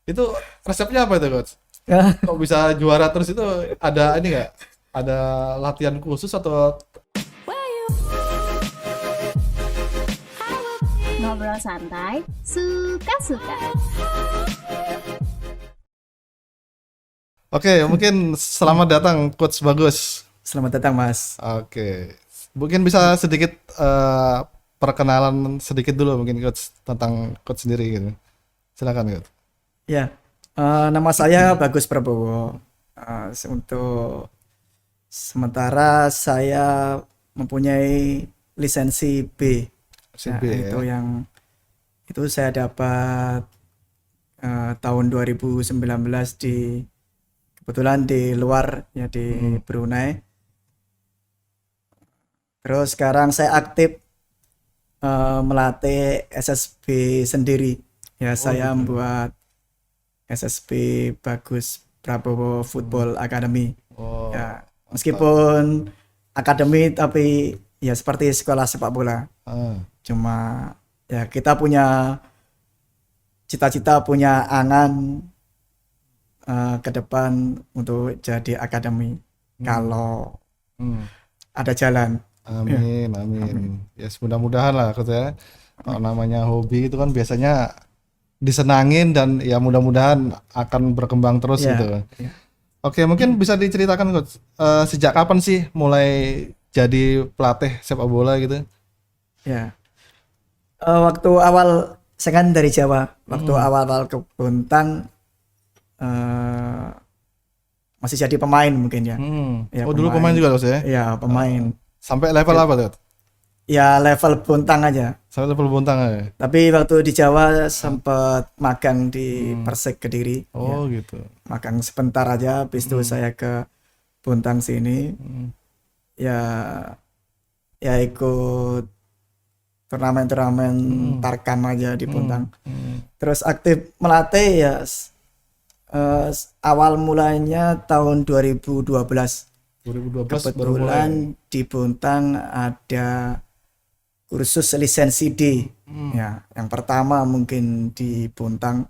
Itu resepnya apa itu coach? Ya, Kok bisa juara terus itu ada ini nggak? Ada latihan khusus atau Ngobrol santai, suka-suka. Oke, mungkin selamat datang Coach Bagus. selamat datang Mas. Oke, mungkin bisa sedikit perkenalan sedikit dulu mungkin Coach tentang Coach sendiri gitu. Silakan Coach. Ya, nama saya Bagus Prabowo. Untuk sementara saya mempunyai lisensi B. SMP Itu ya. itu saya dapat tahun 2019 kebetulan di luar ya di Brunei. Terus sekarang saya aktif melatih SSB sendiri. Ya, saya gitu. membuat SSB Bagus Prabowo Football Academy. Oh, Ya, meskipun akademi tapi ya seperti sekolah sepak bola. ah, Cuma ya kita punya cita-cita, punya angan ke depan untuk jadi akademi kalau hmm. ada jalan. Amin, amin. Ya, mudah-mudahan lah Coach ya. Kalau namanya hobi itu kan biasanya disenangin dan ya mudah-mudahan akan berkembang terus Ya, gitu. ya. Oke, mungkin bisa diceritakan Coach, sejak kapan sih mulai jadi pelatih sepak bola gitu? Ya. Waktu awal saya kan dari Jawa. Waktu awal-awal ke Bontang eh, masih jadi pemain mungkin ya. Ya, Oh, dulu pemain juga Coach ya? Ya, pemain. Sampai level apa Coach? Ya level Bontang aja. Sampai level Bontang ya? Tapi waktu di Jawa sempat magang di Persik Kediri. Oh, gitu. Magang sebentar aja, habis itu saya ke Bontang sini. Ya, ya ikut turnamen-turnamen Tarkam aja di Bontang. Terus aktif melatih ya awal mulanya tahun 2012. 2012 baru mulai. Kebetulan di Bontang ada kursus lisensi D. Ya, yang pertama mungkin di Bontang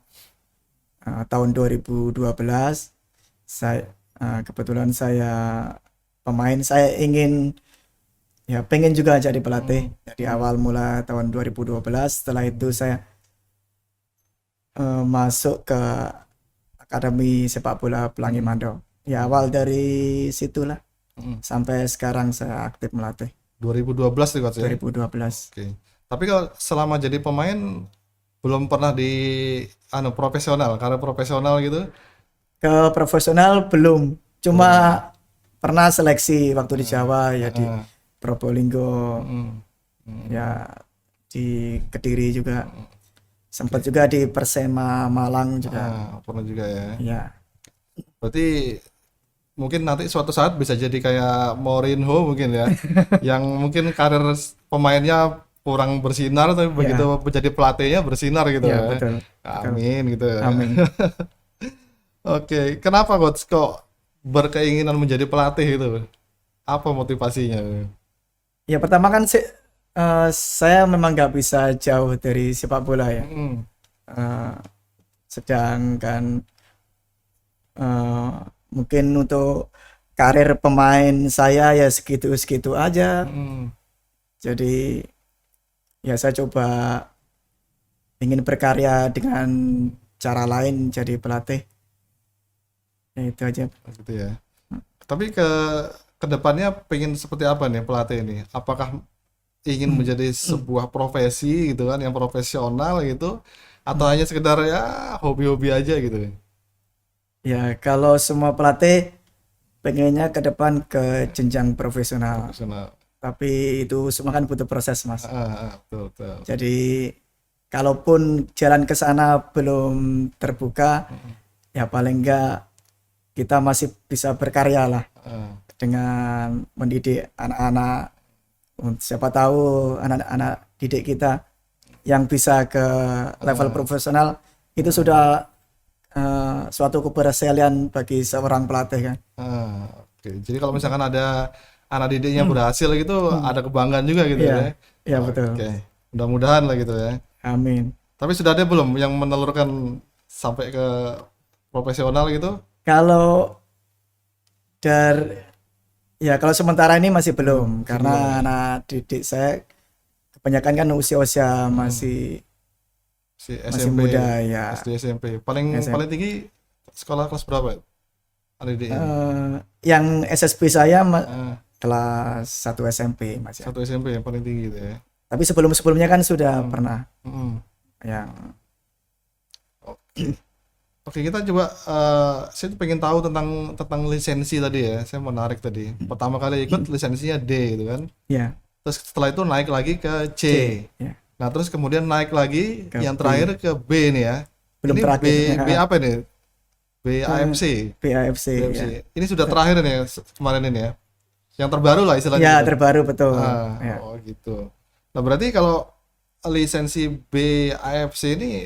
tahun 2012. Saya kebetulan saya pemain, saya pengen juga jadi pelatih. Jadi awal mula tahun 2012, setelah itu saya masuk ke Akademi Sepak Bola Pelangi Mandau. Ya, awal dari situlah sampai sekarang saya aktif melatih. 2012 nih Coach ya? 2012. Oke. Tapi kalau selama jadi pemain belum pernah di profesional, karena profesional gitu. Ke profesional belum, cuma pernah seleksi waktu di Jawa ya di Probolinggo, ya di Kediri juga, sempat juga di Persema Malang juga. Pernah juga ya. Ya, Berarti mungkin nanti suatu saat bisa jadi kayak Mourinho mungkin ya, yang mungkin karir pemainnya kurang bersinar tapi begitu menjadi pelatihnya bersinar gitu ya ya. betul. Amin gitu ya. Amin. Oke, kenapa Coach kok berkeinginan menjadi pelatih itu? Apa motivasinya? Ya pertama kan saya memang nggak bisa jauh dari sepak bola ya. Sedangkan mungkin untuk karir pemain saya ya segitu-segitu aja. Jadi ya saya coba ingin berkarya dengan cara lain, jadi pelatih. Ya itu aja. Gitu ya. Tapi ke depannya pengen seperti apa nih pelatih ini? Apakah ingin menjadi sebuah profesi gitu kan yang profesional gitu atau hanya sekedar ya hobi-hobi aja gitu? Ya kalau semua pelatih pengennya ke depan ke jenjang profesional. Profesional. Tapi itu semua kan butuh proses, Mas. Betul, betul. Jadi kalaupun jalan ke sana belum terbuka, ya paling enggak kita masih bisa berkarya lah dengan mendidik anak-anak. Siapa tahu anak-anak didik kita yang bisa ke level profesional itu sudah suatu keberhasilan bagi seorang pelatih kan. Oke. Jadi kalau misalkan ada anak didiknya berhasil gitu, ada kebanggaan juga gitu Iya, ya. iya betul. Oke. Mudah-mudahan lah gitu ya. Amin. Tapi sudah ada belum yang menelurkan sampai ke profesional gitu? Kalau ya kalau sementara ini masih belum, karena anak didik saya kebanyakan kan usia-usia masih Si masih SMP, muda ya. SD, SMP. Paling SMP. tinggi sekolah kelas berapa? Adik ini? Yang SSB saya Ah, kelas 1 SMP Mas ya. satu SMP yang paling tinggi gitu ya. Tapi sebelumnya kan sudah pernah Mm. yang Oke, kita coba saya tuh pengen tahu tentang lisensi tadi ya. Saya menarik tadi. Pertama kali ikut lisensinya D gitu kan. ya Terus setelah itu naik lagi ke C. ya. Nah, terus kemudian naik lagi Ke yang B. terakhir ke B nih ya. Belum Ini terakhir. B apa nih? B AMC. BAFC BMC. ya. Ini sudah terakhir nih ya, kemarin ini ya. Yang terbaru lah istilahnya Ya, gitu. terbaru betul. Ah, Ya. oh gitu. Nah, berarti kalau lisensi BAFC ini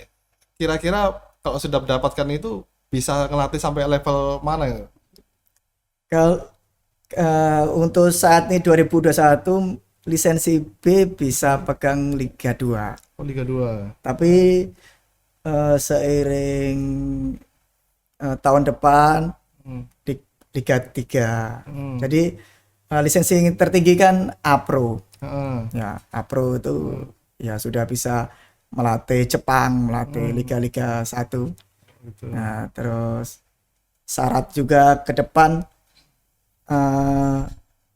kira-kira kalau sudah mendapatkan itu bisa ngelatih sampai level mana ya? Kalau untuk saat ini 2021 lisensi B bisa pegang Liga 2. Oh, Liga 2. Tapi seiring tahun depan Hmm. di Liga 3. Hmm. Jadi lisensi yang tertinggi kan A-Pro. Heeh. Ya, A-Pro itu ya sudah bisa melatih Jepang, melatih Liga-Liga 1. Gitu. Nah, terus syarat juga ke depan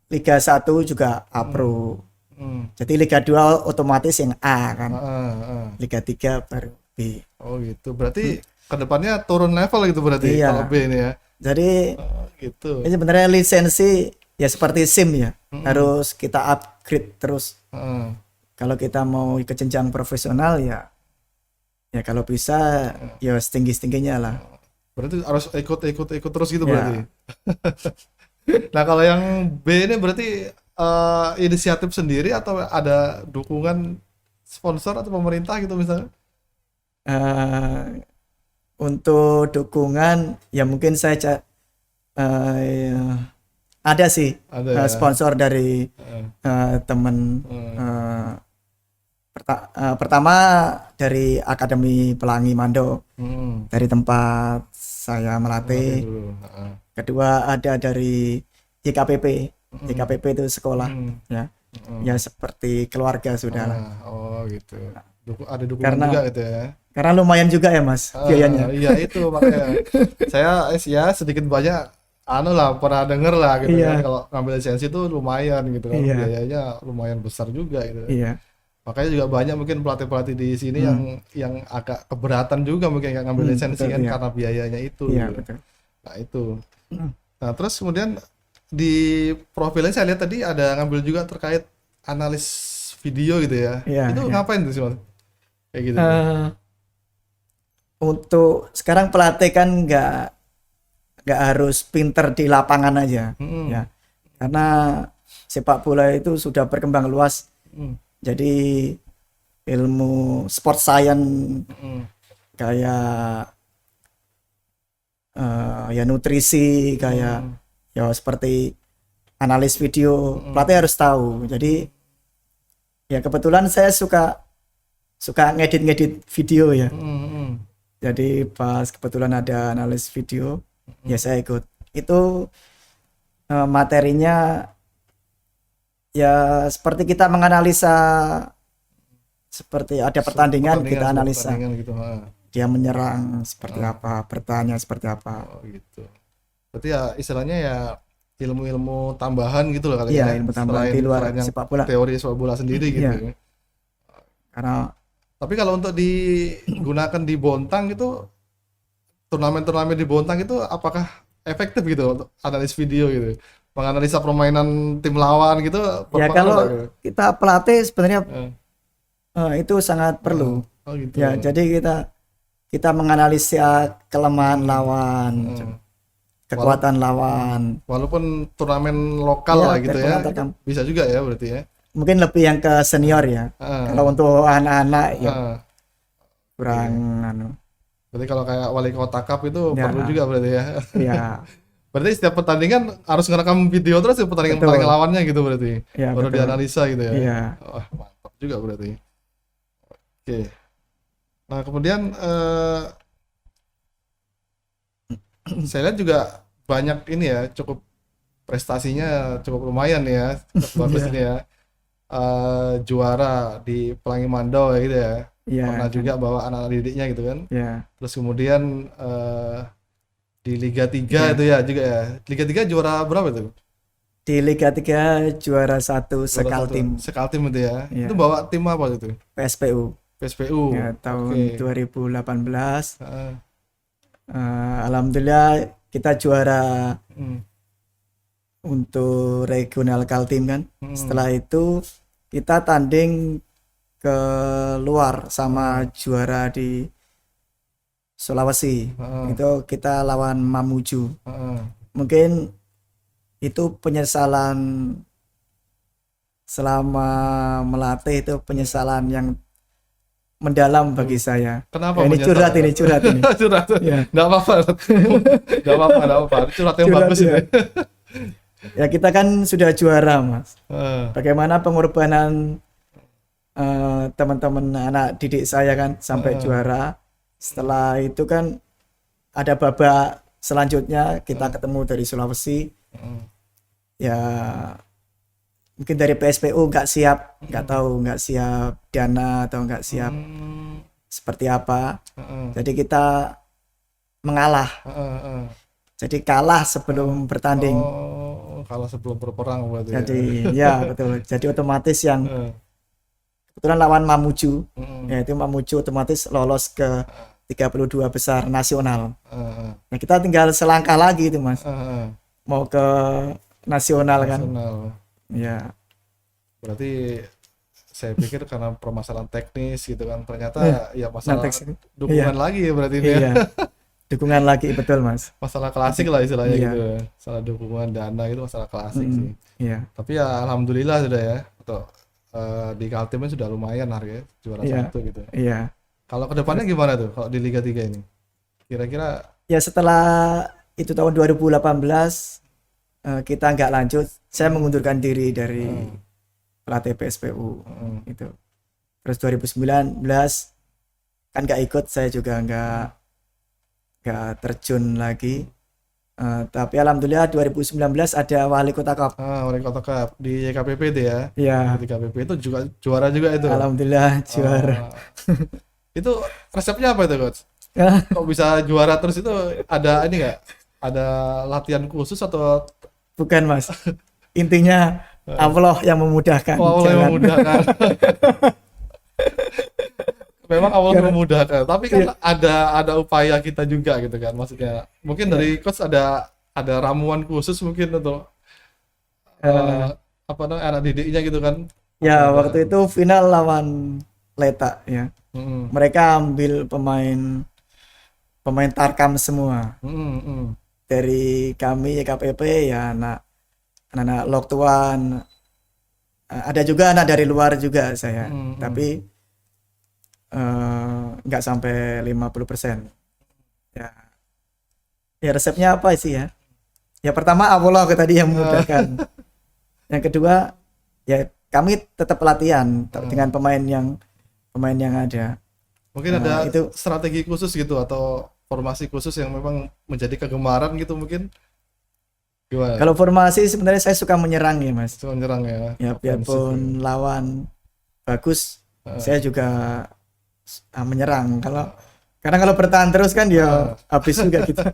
Liga 1 juga A-Pro. Hmm. Jadi Liga 2 otomatis yang A kan. Heeh, heeh. Liga 3 baru B. Oh gitu. Berarti kedepannya turun level gitu berarti Iya. kalau B ini ya. Jadi Oh, gitu. ini sebenarnya lisensi ya seperti SIM ya. Harus kita upgrade terus. Heeh. Kalau kita mau ke jenjang profesional ya kalau bisa ya setinggi-tingginya lah. Berarti harus ikut terus gitu Ya. berarti. Nah, kalau yang B ini berarti inisiatif sendiri atau ada dukungan sponsor atau pemerintah gitu misalnya? Untuk dukungan ya mungkin saya ya, ada sih Ada ya? sponsor dari teman pertama dari Akademi Pelangi Mando, Hmm. dari tempat saya melatih. Dulu. Heeh. Kedua ada dari YKPP. YKPP itu sekolah ya. Ya seperti keluarga sudah lah. Oh gitu. Ada dukungan Karena- juga gitu ya. Karena lumayan juga ya Mas biayanya. Iya itu makanya saya ya sedikit banyak lah pernah denger lah gitu Iya. kan kalau ngambil lisensi itu lumayan gitu kan, Iya. biayanya lumayan besar juga gitu. Iya. Makanya juga banyak mungkin pelatih-pelatih di sini yang agak keberatan juga mungkin yang ngambil lisensi betul, kan iya. karena biayanya itu. Iya gitu. betul. Nah itu. Nah terus kemudian di profilnya saya lihat tadi ada ngambil juga terkait analis video gitu ya. Iya, Itu iya. ngapain tuh sih Mas? Kayak gitu. Untuk sekarang pelatih kan nggak harus pinter di lapangan aja Mm-mm. ya, karena sepak bola itu sudah berkembang luas. Mm. Jadi ilmu sport science Mm. kayak ya nutrisi, kayak ya seperti analis video, pelatih harus tahu. Jadi ya kebetulan saya suka ngedit video ya. Mm. Jadi pas kebetulan ada analis video, ya saya ikut. Itu materinya ya seperti kita menganalisa, seperti ada pertandingan kita analisa. Pertandingan gitu. Dia menyerang seperti apa, bertanya seperti apa. Oh gitu. Berarti ya istilahnya ya ilmu-ilmu tambahan gitu loh kali Iya, ya. ilmu tambahan di luar selain yang sepak bola. teori sepak bola sendiri gitu. Iya. Karena Tapi kalau untuk digunakan di Bontang itu turnamen-turnamen di Bontang itu apakah efektif gitu untuk analis video gitu? Menganalisa permainan tim lawan gitu ya berpengaruh kalau nggak gitu? kita pelatih sebenarnya Eh, itu sangat perlu. Oh gitu. Ya, jadi kita menganalisa kelemahan lawan, kekuatan lawan. Walaupun turnamen lokal Ya, lah gitu ya, turnamen lokal. bisa juga ya berarti ya. Mungkin lebih yang ke senior ya. Kalau untuk anak-anak ya Ah, kurang anu. berarti kalau kayak wali kota cup itu Ya. perlu juga berarti ya. Ya, Berarti setiap pertandingan harus ngerekam video terus ya pertandingan Betul. lawannya gitu berarti. ya Baru betul. dianalisa gitu ya. Iya. Wah, mantap juga berarti. Oke. Nah, kemudian saya lihat juga banyak ini ya, cukup prestasinya cukup lumayan ya, cukup bagus ini ya. Juara di Pelangi Mandau ya gitu ya. Iya. Pernah juga bawa anak didiknya gitu kan. Ya. Terus kemudian di Liga 3 itu ya juga ya. Liga 3 juara berapa itu? Di Liga 3 juara 1 Juara Sekaltim satu. Sekaltim itu ya. Iya. Itu bawa tim apa itu? PSPU. PSPU. Ya, tahun Oke. 2018. Heeh. Alhamdulillah kita juara Hmm. untuk regional Kaltim kan. Hmm. Setelah itu kita tanding ke luar sama juara di Sulawesi. Heeh. Itu kita lawan Mamuju. Heeh. Mungkin itu penyesalan selama melatih, itu penyesalan yang mendalam bagi saya. Kenapa Ya, ini menyesal? curhat ini. Curhat. Ya. Nggak apa-apa. Nggak apa-apa. Curhat yang Curhat, bagus ya. ini. Ya kita kan sudah juara, Mas. Heeh. Bagaimana pengorbanan teman-teman anak didik saya kan sampai juara. Setelah itu kan ada babak selanjutnya kita ketemu dari Sulawesi. Ya mungkin dari PSPU nggak siap, nggak tahu, nggak siap dana atau nggak siap Hmm. seperti apa. Heeh. Jadi kita mengalah. Heeh. Jadi kalah sebelum bertanding. Oh, kalau sebelum berperang berarti. Jadi ya betul. Jadi otomatis yang Heeh. kebetulan lawan Mamuju, Heeh. yaitu Mamuju otomatis lolos ke 32 besar nasional. Heeh. Nah, kita tinggal selangkah lagi itu, Mas. Heeh. Mau ke nasional kan. Nasional. Ya. Berarti saya pikir karena permasalahan teknis gitu kan, ternyata ya masalah teks- dukungan lagi ya berarti ini ya. Iya. Dukungan lagi betul, Mas. Masalah klasik lah istilahnya Iya. gitu. Masalah dukungan dana itu masalah klasik sih. Iya. Tapi ya alhamdulillah sudah ya. Atau di Kaltimnya sudah lumayan harganya juara Iya. 1 gitu. Iya. Kalau kedepannya gimana tuh kalau di Liga 3 ini? Kira-kira Ya setelah itu tahun 2018 kita nggak lanjut, saya mengundurkan diri dari pelatih PSPU itu. Terus 2019 kan nggak ikut, saya juga nggak terjun lagi. Tapi alhamdulillah 2019 ada Wali Kota Cup. Wali Kota Cup di YKPP itu ya. Ya, Di KPP itu juga juara juga itu. alhamdulillah juara. Itu resepnya apa itu, Coach? Kok bisa juara terus itu ada ini nggak? Ada latihan khusus atau Bukan, Mas. Intinya Allah yang memudahkan. Allah yang jalan. memudahkan? Memang Allah yang memudahkan, tapi kan ada upaya kita juga gitu kan, maksudnya mungkin dari coach ada ramuan khusus mungkin untuk apa namanya anak didiknya gitu kan. Ya, waktu itu final lawan Leta ya. Mm-mm. Mereka ambil pemain Tarkam semua. Mm-mm. Dari kami YKPP ya anak Loktuan. Ada juga anak dari luar juga saya. Tapi nggak sampai 50%. Ya resepnya apa sih ya? Ya pertama Allah tadi yang memudahkan. Yang kedua ya kami tetap latihan dengan pemain yang ada. Mungkin ada itu strategi khusus gitu atau formasi khusus yang memang menjadi kegemaran gitu mungkin. Gimana? Kalau formasi sebenarnya saya suka menyerang ya, Mas. Suka menyerang ya. Ya biarpun lawan bagus, saya juga menyerang. Karena kalau bertahan terus kan ya habis juga kita.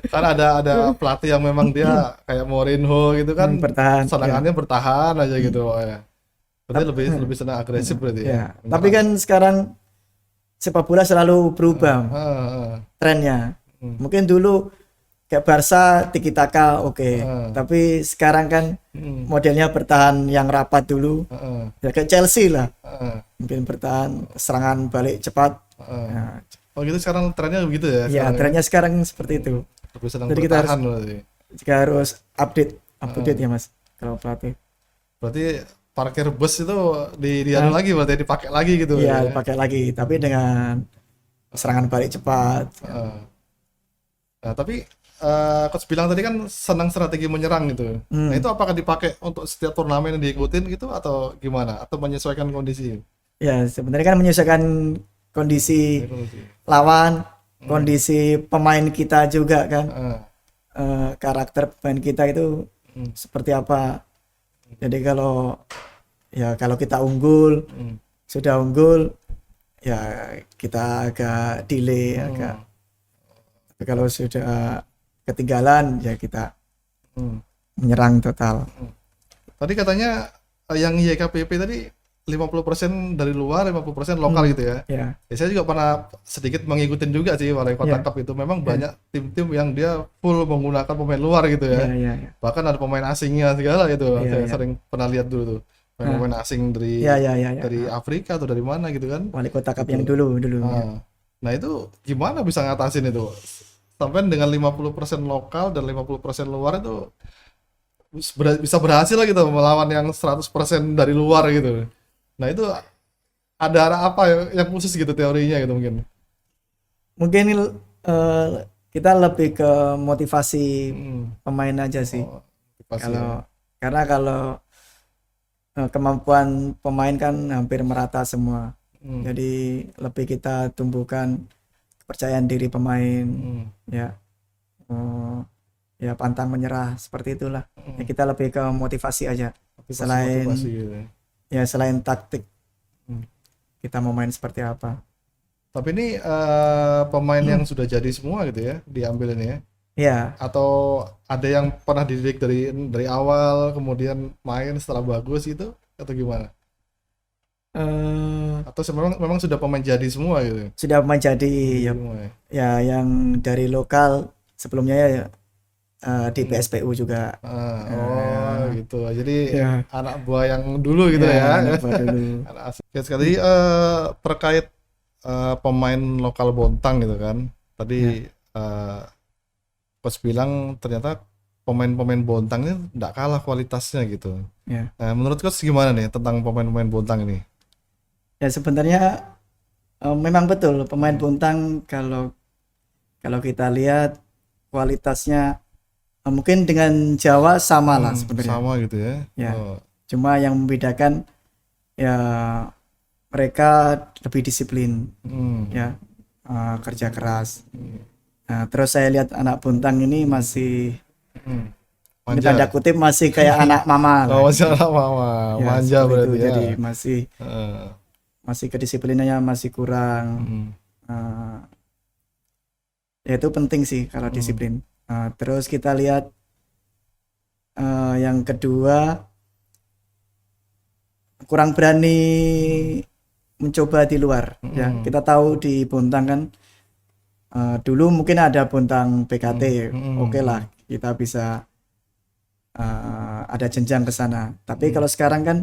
Karena ada pelatih yang memang dia kayak Mourinho gitu kan, bertahan. serangannya bertahan aja gitu. Ya. Berarti lebih senang agresif berarti ya. Ya. Tapi kan sekarang sepak bola selalu berubah trennya. Mungkin dulu kayak Barca tiki taka oke. Tapi sekarang kan modelnya bertahan yang rapat dulu. Ya kayak Chelsea lah. Mungkin bertahan, serangan balik cepat. Nah. Oh gitu sekarang trennya begitu ya? Ya trennya sekarang seperti itu. Lebih senang Jadi kita bertahan berarti. Jika harus update ya, Mas. Kalau pelatih. Berarti parkir bus itu dianu lagi berarti dipakai lagi gitu. Iya, dipakai lagi tapi dengan serangan balik cepat. Nah, tapi coach bilang tadi kan senang strategi menyerang gitu. Nah, itu apakah dipakai untuk setiap turnamen yang diikutin gitu atau gimana? Atau menyesuaikan kondisi? Ya, sebenarnya kan menyesuaikan kondisi lawan. kondisi pemain kita juga kan, Heeh. karakter pemain kita itu seperti apa. Jadi kalau kita unggul, sudah unggul, ya kita agak delay, agak. Tapi kalau sudah ketinggalan, ya kita menyerang total. Tadi katanya yang YKPP tadi 50% dari luar, 50% lokal gitu ya. Ya, Ya, saya juga pernah sedikit mengikutin juga sih Balai Kota Ya. Cup itu. Memang banyak tim-tim yang dia full menggunakan pemain luar gitu ya. ya. Bahkan ada pemain asingnya segala gitu. Iya, Saya iya. sering pernah lihat dulu tuh. Pemain asing dari Ya. dari Afrika atau dari mana gitu kan. Wali Kota Cup yang dulu. Nah, itu gimana bisa ngatasin itu? Sampai dengan 50% lokal dan 50% luar itu bisa berhasil lah gitu melawan yang 100% dari luar gitu. Nah, itu ada arah apa yang khusus gitu teorinya gitu mungkin. Mungkin kita lebih ke motivasi pemain aja sih. Pasti ya. Karena kemampuan pemain kan hampir merata semua. Jadi lebih kita tumbuhkan kepercayaan diri pemain, ya, ya pantang menyerah seperti itulah. Ya, kita lebih ke motivasi aja. Motivasi gitu ya. Ya selain taktik, kita mau main seperti apa. Tapi ini pemain yang sudah jadi semua gitu ya diambil ini ya. Ya, Atau ada yang pernah dididik dari awal kemudian main setelah bagus gitu atau gimana? Atau memang sudah pemain jadi semua gitu? sudah pemain jadi ya, Semua ya? ya yang dari lokal sebelumnya ya di PSPU juga. Gitu. Jadi Ya. anak buah yang dulu gitu ya. anak buah dulu. Anak asing. Oke, sekali terkait pemain lokal Bontang gitu kan. Tadi Coach bilang ternyata pemain-pemain Bontang ini tidak kalah kualitasnya gitu. Ya. Nah, menurut Coach gimana nih tentang pemain-pemain Bontang ini? Ya sebenarnya memang betul pemain Bontang kalau kita lihat kualitasnya mungkin dengan Jawa sama lah sebenarnya. Sama gitu ya. Ya. Cuma yang membedakan ya mereka lebih disiplin, ya, kerja keras. Nah, terus saya lihat anak Bontang ini masih ini tanda kutip masih kayak anak mama lah. Oh, masih anak mama, Ya, manja seperti berarti itu. ya. Jadi masih kedisiplinannya masih kurang. Ya itu penting sih kalau disiplin. Terus kita lihat yang kedua kurang berani mencoba di luar. Ya kita tahu di Bontang kan dulu mungkin ada Bontang PKT, oke lah kita bisa ada jenjang ke sana. Tapi kalau sekarang kan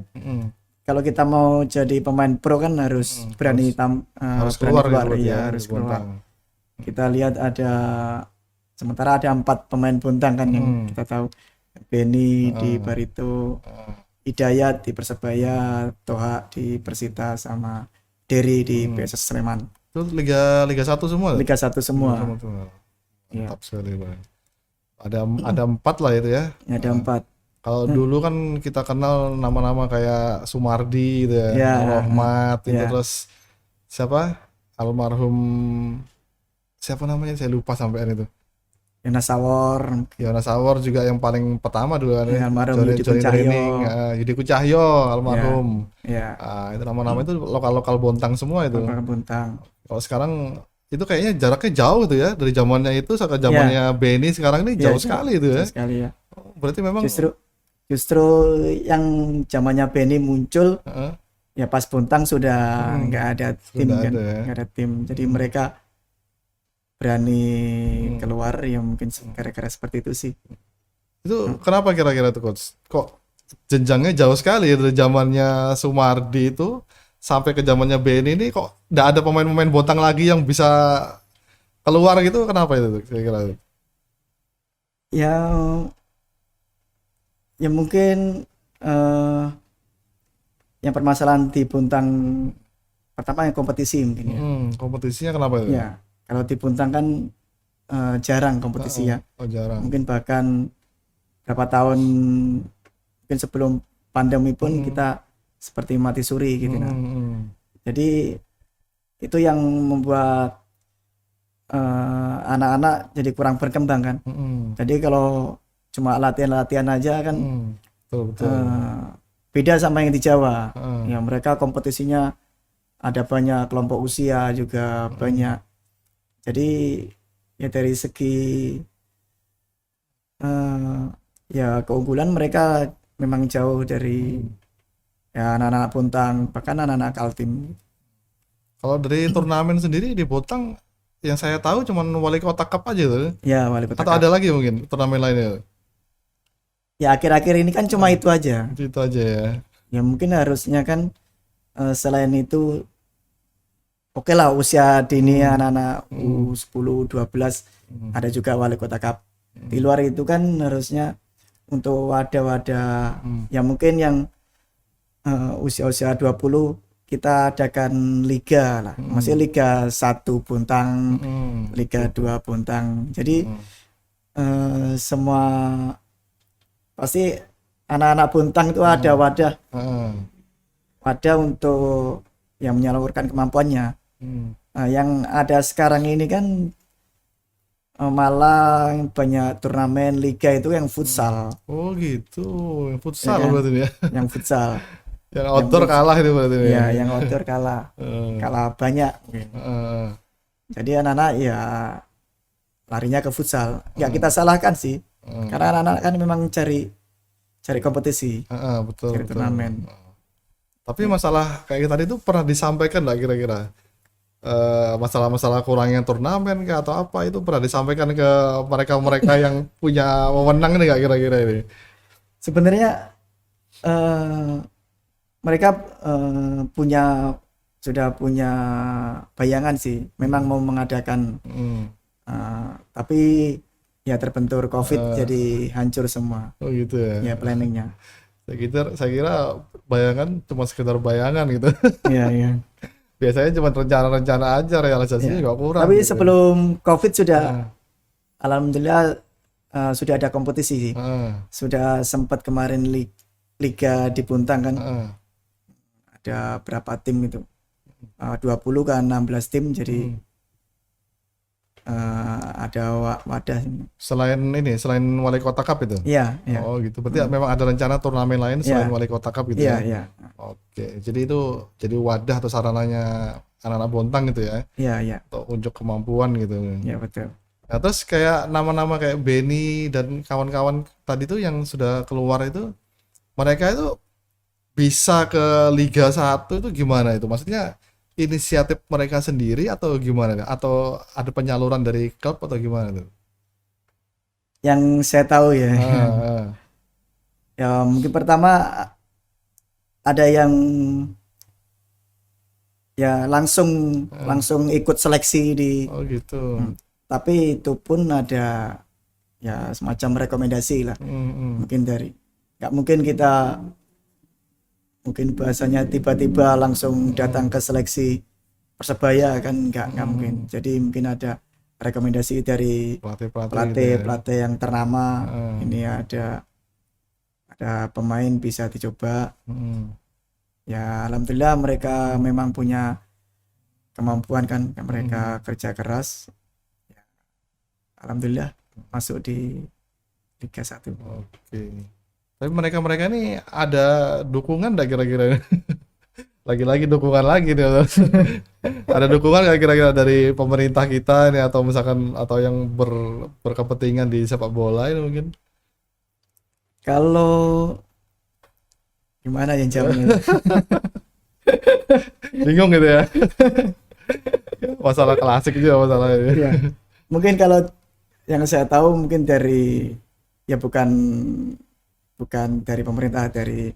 kalau kita mau jadi pemain pro kan harus berani harus berani keluar gitu ya, ya, harus di Bontang. keluar. Kita lihat sementara ada 4 pemain Bontang kan yang kita tahu, Benny di Barito, Hidayat di Persebaya, Toha di Persita, sama Dery di PSS Sleman. Itu Liga 1 semua? Liga 1 semua. Mantap sekali, Bang. Ada 4 lah itu ya. Ada 4. Kalau dulu kan kita kenal nama-nama kayak Sumardi gitu ya, Ya. Rohmat itu, Ya. terus siapa? Almarhum siapa namanya? Saya lupa sampean itu. Yonas Sawor, Yonas Sawor juga yang paling pertama dulu kan. Ya, almarhum Yudi Johnny Kuncahyo. Training, Yudi Kuncahyo almarhum. ya, Itu nama-nama itu lokal-lokal Bontang semua itu. Pemain Bontang. Kalau sekarang itu kayaknya jaraknya jauh tuh ya, dari zamannya itu sampai zamannya Benny sekarang ini Ya, jauh sekali itu ya. Jauh sekali ya. Berarti memang Justru yang zamannya Benny muncul Heeh. ya pas Bontang sudah nggak ada tim Sudah kan, ada ya. nggak ada tim. Jadi mereka berani keluar ya mungkin gara-gara seperti itu sih. Itu kenapa kira-kira tuh Coach? Kok jenjangnya jauh sekali ya, dari zamannya Sumardi itu sampai ke zamannya Benny ini, kok nggak ada pemain-pemain Bontang lagi yang bisa keluar gitu? Kenapa itu kira-kira? Ya mungkin yang permasalahan di Bontang pertama yang kompetisi mungkin ya. Kompetisinya kenapa itu? Ya, kalau di Bontang kan jarang kompetisi ya. Oh, jarang. Mungkin bahkan berapa tahun mungkin sebelum pandemi pun kita seperti mati suri gitu. Nah. Jadi itu yang membuat anak-anak jadi kurang berkembang kan. Jadi kalau cuma latihan-latihan aja kan Betul, betul. beda sama yang di Jawa. Heeh. Ya mereka kompetisinya ada banyak kelompok usia juga banyak. Jadi ya dari segi ya keunggulan mereka memang jauh dari ya anak-anak Bontang bahkan anak-anak Kaltim. Kalau dari turnamen sendiri di Bontang yang saya tahu cuman Wali Kota Cup aja tuh. Ya wali kota. Atau ada lagi mungkin turnamen lainnya? Ya akhir-akhir ini kan cuma itu aja. Itu aja ya. Ya mungkin harusnya kan selain itu oke lah usia dini anak-anak U10, 12 ada juga wali kota cup. Di luar itu kan harusnya untuk wadah-wadah ya mungkin yang usia-usia 20 kita adakan liga lah. Masih Liga 1 Bontang, Liga 2 Bontang. Jadi semua pasti anak-anak Bontang itu ada wadah untuk yang menyalurkan kemampuannya. Yang ada sekarang ini kan malah banyak turnamen liga itu yang futsal, Oh gitu, yang futsal Ya kan? berarti ya. yang futsal. Yang outdoor kalah itu berarti ya. Ya, yang outdoor kalah banyak. Heeh. Jadi anak-anak ya larinya ke futsal. Ya kita salahkan sih, karena anak-anak kan memang cari kompetisi, Betul, cari betul. turnamen. Tapi masalah kayak tadi itu pernah disampaikan nggak kira-kira? Masalah-masalah kurangnya turnamen kah atau apa itu pernah disampaikan ke mereka-mereka yang punya wewenang nih nggak kira-kira ini? Sebenarnya mereka sudah punya bayangan sih, memang mau mengadakan, tapi ya terbentur COVID jadi hancur semua Oh gitu ya. ya planningnya. Saya kira bayangan cuma sekedar bayangan gitu. Iya, iya. Biasanya cuma rencana-rencana aja, realisasinya juga kurang. Tapi gitu. sebelum COVID sudah, alhamdulillah sudah ada kompetisi sih. Sudah sempat kemarin liga di Bontang kan, ada berapa tim itu? 20 kan 16 tim, jadi ada wadah. Selain Wali Kota Cup itu? Iya, iya. Oh gitu. Berarti memang ada rencana turnamen lain selain Wali Kota Cup gitu Iya, ya? iya. Oke. Jadi itu jadi wadah atau sarananya anak-anak Bontang gitu ya? Iya, iya. Untuk unjuk kemampuan gitu. Iya, betul. Nah, terus kayak nama-nama kayak Benny dan kawan-kawan tadi tuh yang sudah keluar itu, mereka itu bisa ke Liga 1 itu gimana itu? Maksudnya inisiatif mereka sendiri atau gimana? Atau ada penyaluran dari klub atau gimana tuh? Yang saya tahu ya, ya mungkin pertama ada yang ya langsung ikut seleksi di, Oh gitu. tapi itu pun ada ya semacam rekomendasi lah. Mungkin nggak mungkin kita mungkin bahasanya tiba-tiba langsung datang ke seleksi Persebaya kan, nggak mungkin. Jadi mungkin ada rekomendasi dari pelatih yang ternama. Ini ada pemain bisa dicoba. Ya alhamdulillah mereka memang punya kemampuan kan, mereka kerja keras. Ya, alhamdulillah masuk di Liga 1. Oke. Tapi mereka ini ada dukungan nggak kira-kira? Lagi-lagi dukungan lagi nih. Ada dukungan nggak kira-kira dari pemerintah kita nih atau misalkan atau yang berkepentingan di sepak bola ini mungkin? Kalau gimana yang jawabnya? Bingung gitu ya. Masalah klasik juga masalah ini. Ya, mungkin kalau yang saya tahu mungkin dari ya bukan dari pemerintah, dari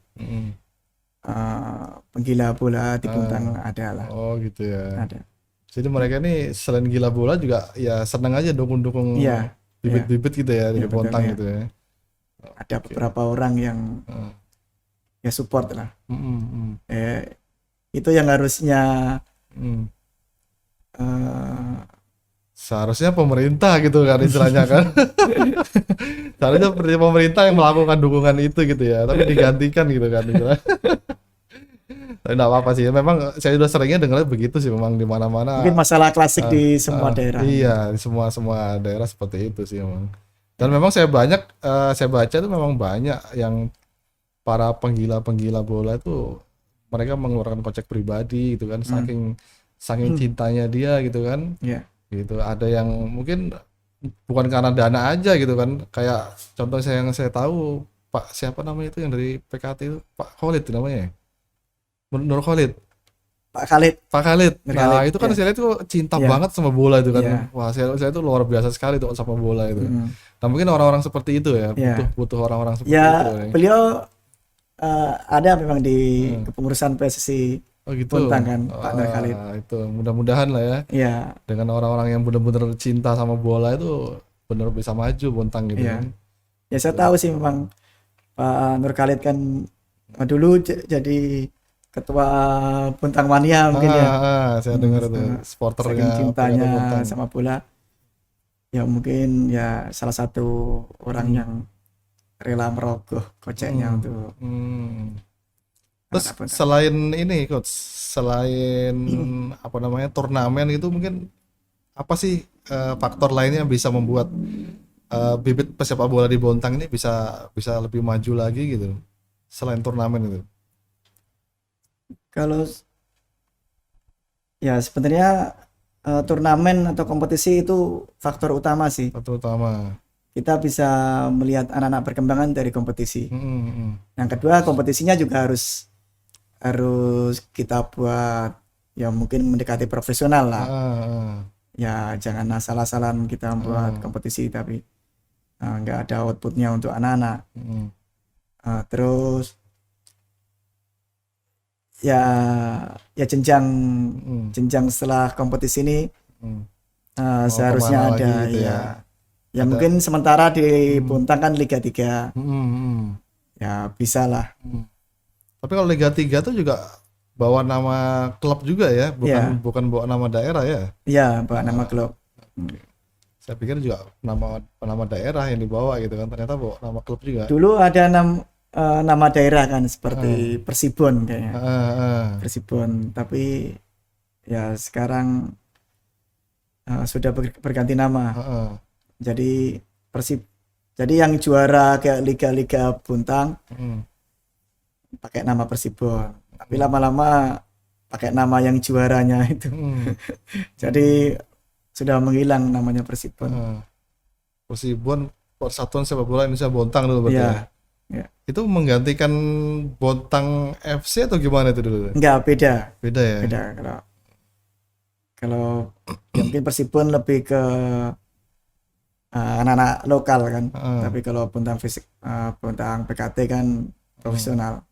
penggila bola di Bontang ada lah. Oh gitu ya. Ada. Jadi mereka ini selain gila bola juga ya senang aja dukung-dukung Iya, bibit-bibit gitu ya di Iya, betul, Bontang iya. gitu ya. Ada beberapa orang yang ya support lah. Itu yang harusnya seharusnya pemerintah gitu kan istilahnya kan. Seharusnya pemerintah yang melakukan dukungan itu gitu ya, tapi digantikan gitu kan istilahnya. Enggak apa-apa sih. Memang saya udah seringnya dengarnya begitu sih, memang di mana-mana. Mungkin masalah klasik di semua daerah. Iya, di semua daerah seperti itu sih memang. Dan memang saya baca tuh memang banyak yang para penggila bola itu mereka mengeluarkan kocek pribadi gitu kan, saking cintanya dia gitu kan. Iya. Gitu. Ada yang mungkin bukan karena dana aja gitu kan. Kayak contoh yang saya tahu, Pak siapa namanya itu yang dari PKT itu, Pak Khalid itu namanya ya? Nur Khalid. Pak Khalid. Pak Khalid. Nur Nah, Khalid, itu kan ya. saya lihat itu cinta Iya. banget sama bola itu kan. Iya. Wah, saya itu luar biasa sekali tuh sama bola itu. Mm. Nah, mungkin orang-orang seperti itu ya, Iya. butuh orang-orang seperti itu. Ya, Ya. beliau ada memang di kepengurusan PSSI Oh gitu. Bontang kan, Pak Nur Khalid. Itu mudah-mudahan lah ya, Iya. dengan orang-orang yang benar-benar cinta sama bola itu benar bisa maju Bontang gitu Iya. kan. Ya saya tahu sih memang Pak Nur Khalid kan dulu jadi ketua Bontang Mania mungkin ya. Saya dengar itu supporternya Saking cintanya PKT Bontang. sama bola. Ya mungkin ya salah satu orang yang rela merogoh koceknya untuk Terus anak Bontang. selain ini coach, selain apa namanya turnamen itu mungkin apa sih faktor lainnya yang bisa membuat bibit pesepak bola di Bontang ini bisa lebih maju lagi gitu selain turnamen itu? Kalau ya sebenarnya turnamen atau kompetisi itu faktor utama sih. Terutama. Kita bisa melihat anak-anak perkembangan dari kompetisi. Yang kedua, kompetisinya juga harus kita buat ya mungkin mendekati profesional lah. Ya jangan asal-asalan kita buat kompetisi tapi nggak ada outputnya untuk anak-anak. Terus ya jenjang setelah kompetisi ini seharusnya kemana ada lagi gitu ya. Ya mungkin sementara di Bontang kan Liga 3. Ya bisa lah. Tapi kalau Liga 3 tuh juga bawa nama klub juga ya, bukan bawa nama daerah ya. Iya, bawa nama klub. Saya pikir juga nama daerah yang dibawa gitu kan, ternyata bawa nama klub juga. Dulu ada nama daerah kan seperti Persibon kayaknya. Persibon, tapi ya sekarang sudah berganti nama. Jadi yang juara kayak liga-liga Bontang pakai nama Persibon, tapi lama-lama pakai nama yang juaranya itu. Jadi sudah menghilang namanya Persibon. Persibon, Persatuan Sepak Bola Indonesia Bontang dulu berarti ya. Ya. Itu menggantikan Bontang FC atau gimana itu dulu? Enggak, beda. Beda ya. Beda kalau ya mungkin Persibon lebih ke anak-anak lokal kan. Tapi kalau Bontang PKT kan profesional.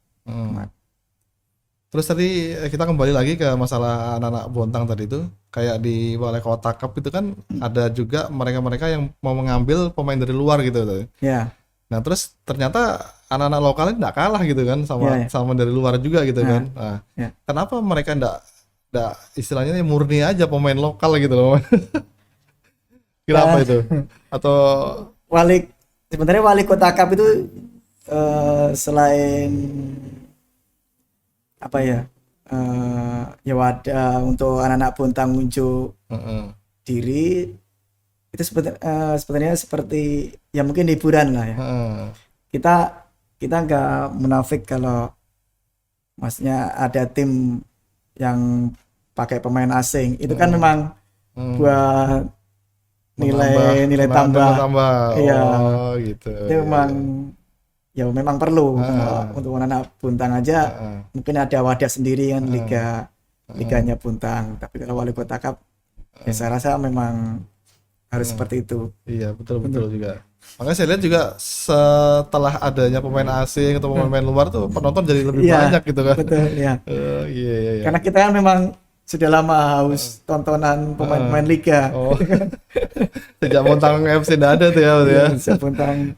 Terus tadi kita kembali lagi ke masalah anak-anak Bontang tadi itu, kayak di Balai Kota Cup itu kan ada juga mereka-mereka yang mau mengambil pemain dari luar gitu tuh. Ya. Nah, terus ternyata anak-anak lokalnya enggak kalah gitu kan sama dari luar juga gitu kan. Nah, kenapa mereka enggak istilahnya murni aja pemain lokal gitu loh. Kenapa itu? Atau sebenarnya Wali Kota Cup itu selain apa ya ya wadah untuk anak-anak Bontang unjuk diri itu sebenarnya seperti ya mungkin hiburan lah ya. Kita nggak munafik kalau maksudnya ada tim yang pakai pemain asing itu kan memang buat nilai tambah. Iya. Oh, gitu. Itu memang perlu untuk anak Bontang aja. Mungkin ada wadah sendiri kan liganya Bontang. Tapi kalau Wali Kota Cup ya saya rasa memang harus seperti itu. Iya, betul juga. Makanya saya lihat juga setelah adanya pemain asing atau pemain luar tuh penonton jadi lebih banyak gitu kan. Betul, ya. Iya. Karena kita kan memang sudah lama haus tontonan pemain-pemain liga. Oh. Sejak Bontang FC enggak ada tuh ya. Sejak Bontang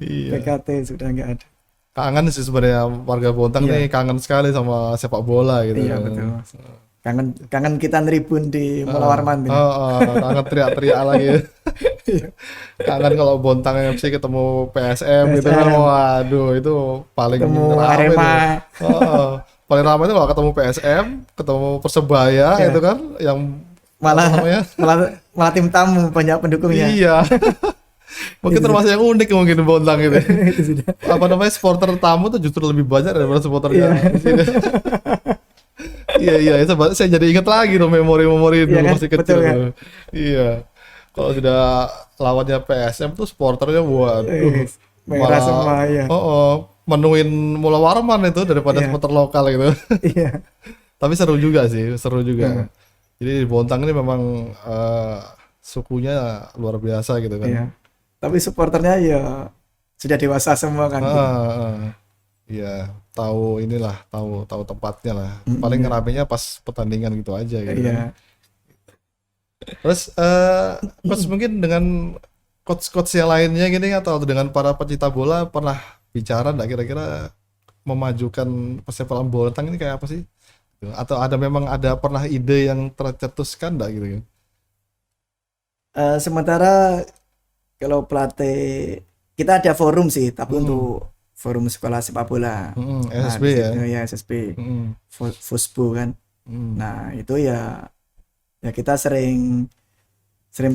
PKT sudah nggak ada. Kangen sih sebenarnya warga Bontang nih, kangen sekali sama sepak bola gitu. Iya, betul. Kangen kita neribun di Mola Warman. Kangen teriak-teriak lagi. Kangen kalau Bontang FC ketemu PSM gitu kan. Waduh, itu paling ketemu rame Arema. paling ramai itu kalau ketemu PSM, ketemu Persebaya Iya. itu kan yang Malah apa namanya? malah tim tamu banyak pendukungnya. Iya. Mungkin termasuk yang unik mungkin Bontang itu. Itu sudah. Apa namanya, supporter tamu tuh justru lebih banyak daripada supporternya di sini. Iya iya, itu saya jadi ingat lagi tuh memori-memori dulu Iya kan? masih kecil. Betul kan? Tuh. Iya. Kalau sudah lawannya PSM tuh supporternya waduh, Merah semua ya. menuin Mula Warman itu daripada Iya. supporter lokal gitu. Iya. Tapi seru juga sih, seru juga. Iya. Jadi di Bontang ini memang sukunya luar biasa gitu kan. Iya. Tapi supporternya ya sudah dewasa semua kan. Iya, tahu inilah, tahu tempatnya lah. Mm-mm. Paling ngeramennya pas pertandingan gitu aja gitu kan. Iya. Terus coach mungkin dengan coach-coach yang lainnya gini atau dengan para pecinta bola pernah bicara nggak kira-kira memajukan persepak bola Bontang ini kayak apa sih? Atau memang ada pernah ide yang tercetuskan nggak gitu kan? Sementara kalau pelatih kita ada forum sih, tapi untuk forum sekolah sepak bola. SSB di ya. situ ya SSB, Mm, Fusbu kan. mm, Nah, itu ya kita sering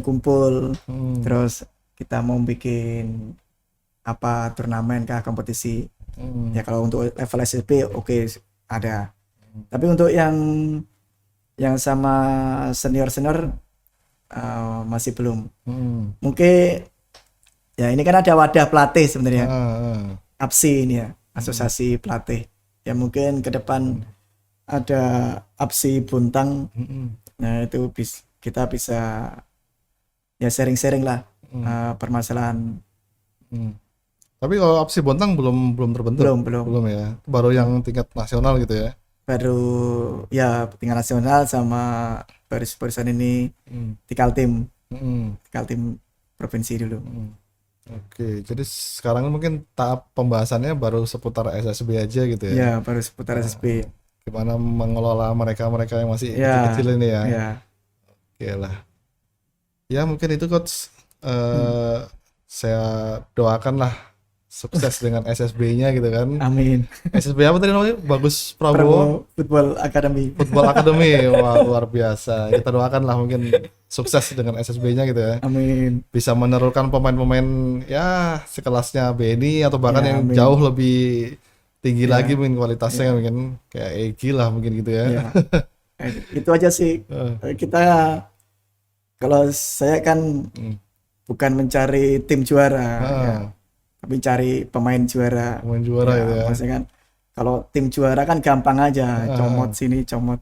kumpul, mm, terus kita mau bikin apa turnamen kah, kompetisi. mm, Ya kalau untuk level SSB oke, ada. Tapi untuk yang sama senior masih belum. mm. Mungkin ya ini kan ada wadah pelatih sebenarnya. Ah. APSI ini ya, asosiasi pelatih. Ya mungkin ke depan ada APSI Bontang. Nah, itu kita bisa ya sharing-sharing lah permasalahan. Tapi kalau APSI Bontang belum terbentuk. Belum. Ya. Baru yang tingkat nasional gitu ya. Baru ya tingkat nasional sama baris-barisan ini tikal tim provinsi dulu. Oke, jadi sekarang mungkin tahap pembahasannya baru seputar SSB aja gitu ya. Ya, baru seputar SSB. Gimana mengelola mereka yang masih Ya, kecil-kecil ini ya. Ya. Oke lah. Ya mungkin itu coach. Saya doakan lah sukses dengan SSB-nya gitu kan. Amin. SSB apa tadi namanya? Bagus Prabowo Football Academy. Football Academy. Wah, luar biasa. Kita doakan lah mungkin sukses dengan SSB-nya gitu ya. Amin. Bisa menerurkan pemain-pemain ya sekelasnya Benny atau bahkan Ya, yang amin. jauh lebih tinggi Ya. lagi mungkin kualitasnya mungkin kayak Egi lah mungkin gitu ya. Ya. Itu aja sih. Kita kalau saya kan bukan mencari tim juara, ya, tapi cari pemain juara. Pemain juara gitu ya. Maksudnya kan kalau tim juara kan gampang aja, comot sini, comot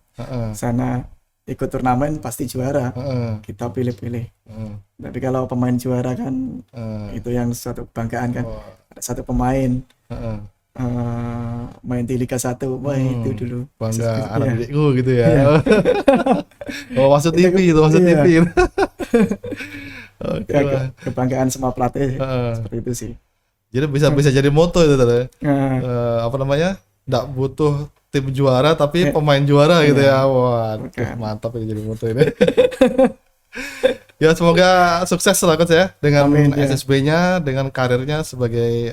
sana, ikut turnamen pasti juara. Kita pilih-pilih. Tapi kalau pemain juara kan itu yang suatu kebanggaan kan. Ada satu pemain main di Liga 1, wah itu dulu. Bangga anak Iya. didikku gitu ya. Oh, masuk TV itu, masuk Iya. TV. Oke Ya, lah. kebanggaan semua pelatih seperti itu sih. Jadi bisa jadi moto itu tadi. Nah, Apa namanya? Nggak butuh tim juara tapi Ya. pemain juara gitu Iya. ya. Wah, Oke. mantap ini jadi moto ini. Ya semoga sukses lah coach ya dengan Amin, ya. SSB-nya, dengan karirnya sebagai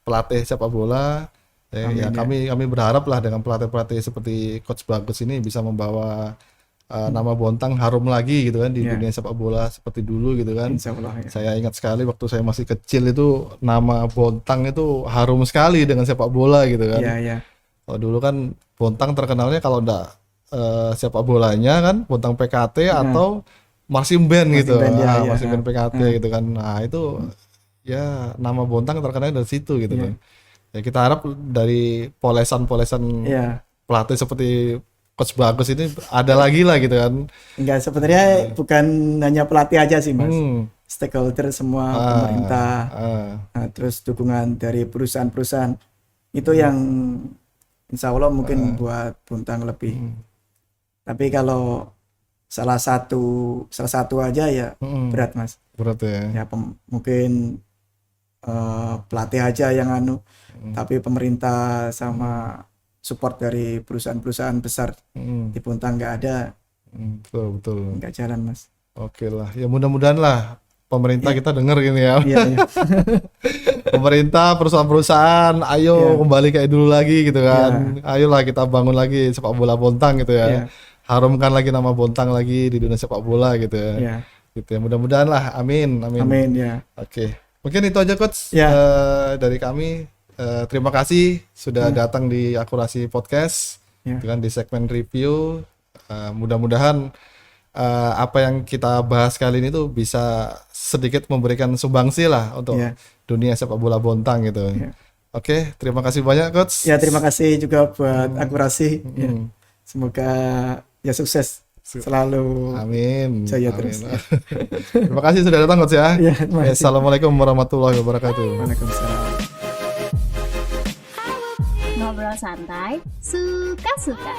pelatih sepak bola. Amin, Ya ya. kami berharap lah dengan pelatih-pelatih seperti Coach Bagus ini bisa membawa nama Bontang harum lagi gitu kan di Ya. dunia sepak bola seperti dulu gitu kan. Insya Allah ya. Saya ingat sekali waktu saya masih kecil itu nama Bontang itu harum sekali dengan sepak bola gitu kan. Iya, iya. Kalau dulu kan Bontang terkenalnya kalau enggak sepak bolanya kan Bontang PKT atau marching band gitu. Marching band, ya, ya. Marching band PKT gitu kan. Nah, itu ya nama Bontang terkenal dari situ gitu Iya. kan. Ya kita harap dari polesan-polesan Iya. pelatih seperti Coach Bagus ini ada lagi lah gitu kan. Enggak, sebenarnya bukan hanya pelatih aja sih, Mas. Stakeholder semua, pemerintah, nah, terus dukungan dari perusahaan-perusahaan. Itu yang insya Allah mungkin buat Bontang lebih. Tapi kalau salah satu aja ya berat, Mas. Berat ya. Ya mungkin pelatih aja yang tapi pemerintah sama support dari perusahaan-perusahaan besar di Bontang nggak ada, Betul. nggak jalan, Mas. Oke lah, ya mudah-mudahan lah pemerintah kita denger gini ya. Iya, iya. Pemerintah, perusahaan-perusahaan, ayo Iya. kembali kayak dulu lagi gitu kan. Ayolah kita bangun lagi sepak bola Bontang gitu ya. Iya. Harumkan lagi nama Bontang lagi di dunia sepak bola gitu ya. Iya. Gitu ya. Mudah-mudahan lah. Amin. Amin. Amin ya. Oke. Mungkin itu aja coach Ya. dari kami. Terima kasih sudah datang di Akurasi Podcast. Ya. Gitu kan, di segmen review. Mudah-mudahan apa yang kita bahas kali ini tuh bisa sedikit memberikan sumbangsi lah untuk Ya. dunia sepak bola Bontang gitu. Ya. Oke, terima kasih banyak coach. Ya, terima kasih juga buat Akurasi. Ya. Hmm. Semoga ya sukses selalu. Amin. Jaya Amin. terus. Terima kasih sudah datang coach ya. Ya, terima kasih. Assalamualaikum warahmatullahi wabarakatuh. Waalaikumsalam. Ngobrol santai, suka-suka.